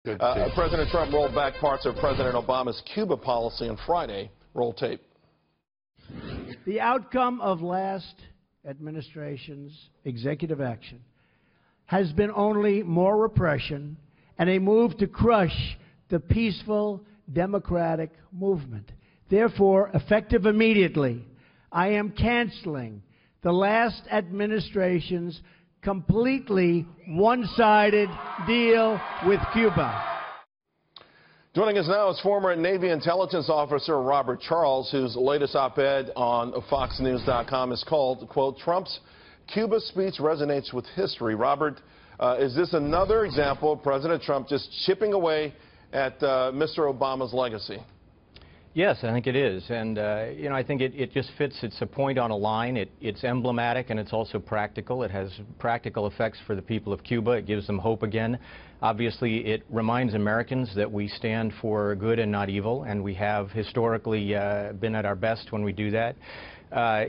Good President Trump rolled back parts of President Obama's Cuba policy on Friday. Roll tape. The outcome of last administration's executive action has been only more repression and a move to crush the peaceful democratic movement. Therefore, effective immediately, I am canceling the last administration's completely one-sided deal with Cuba. Joining us now is former Navy intelligence officer Robert Charles, whose latest op-ed on FoxNews.com is called, quote, Trump's Cuba speech resonates with history. Robert, is this another example of President Trump just chipping away at Mr. Obama's legacy? Yes, I think it is. And, I think it just fits. It's a point on a line. It's emblematic and it's also practical. It has practical effects for the people of Cuba. It gives them hope again. Obviously, it reminds Americans that we stand for good and not evil, and we have historically been at our best when we do that.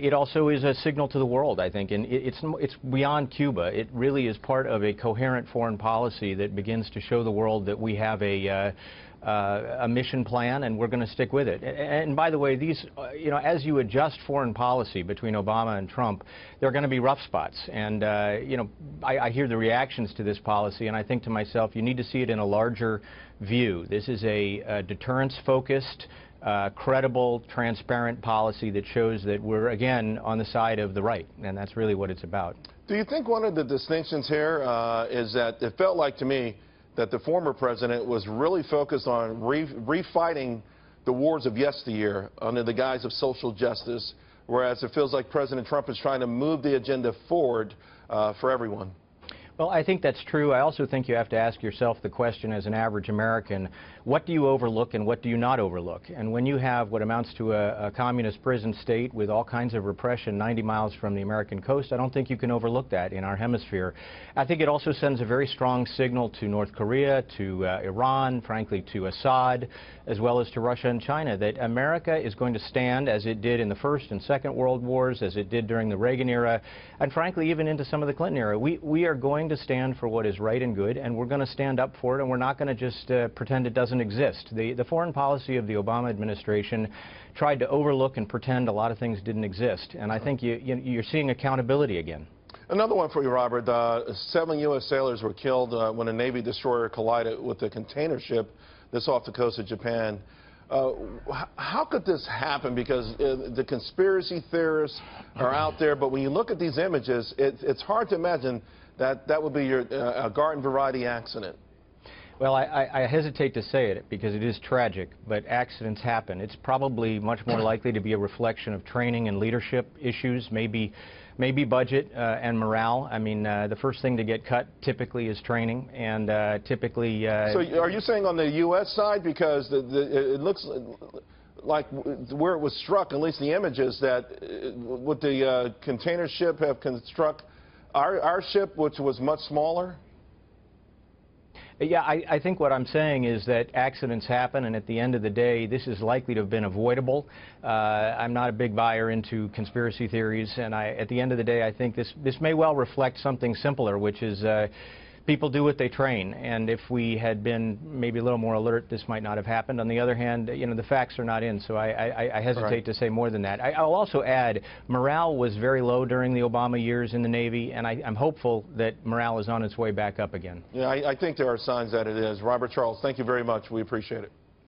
It also is a signal to the world, I think, and it's beyond Cuba. It really is part of a coherent foreign policy that begins to show the world that we have a mission plan, and we're going to stick with it. And by the way, these, as you adjust foreign policy between Obama and Trump, there are going to be rough spots. And, I hear the reactions to this policy, and I think to myself, you need to see it in a larger view. This is a deterrence-focused, credible, transparent policy that shows that we're, again, on the side of the right, and that's really what it's about. Do you think one of the distinctions here is that it felt like to me that the former president was really focused on refighting the wars of yesteryear under the guise of social justice, whereas it feels like President Trump is trying to move the agenda forward for everyone? Well, I think that's true. I also think you have to ask yourself the question as an average American, what do you overlook and what do you not overlook? And when you have what amounts to a communist prison state with all kinds of repression 90 miles from the American coast, I don't think you can overlook that in our hemisphere. I think it also sends a very strong signal to North Korea, to Iran, frankly to Assad, as well as to Russia and China, that America is going to stand as it did in the First and Second World Wars, as it did during the Reagan era, and frankly even into some of the Clinton era. We are going to stand for what is right and good, and we're going to stand up for it, and we're not going to just pretend it doesn't exist. The foreign policy of the Obama administration tried to overlook and pretend a lot of things didn't exist, and I think you're seeing accountability again. Another one for you, Robert. 7 U.S. sailors were killed when a Navy destroyer collided with a container ship that's off the coast of Japan. How could this happen? Because the conspiracy theorists are out there, but when you look at these images, it's hard to imagine that would be a garden variety accident. Well, I hesitate to say it because it is tragic, but accidents happen. It's probably much more likely to be a reflection of training and leadership issues, maybe budget and morale. I mean, the first thing to get cut typically is training, and typically... So are you saying on the U.S. side? Because it looks like where it was struck, at least the images, that would the container ship have struck our ship, which was much smaller? Yeah, I think what I'm saying is that accidents happen, and at the end of the day, this is likely to have been avoidable. I'm not a big buyer into conspiracy theories, and at the end of the day, I think this may well reflect something simpler, which is people do what they train, and if we had been maybe a little more alert, this might not have happened. On the other hand, the facts are not in, so I hesitate to say more than that. I'll also add, morale was very low during the Obama years in the Navy, and I'm hopeful that morale is on its way back up again. Yeah, I think there are signs that it is. Robert Charles, thank you very much. We appreciate it.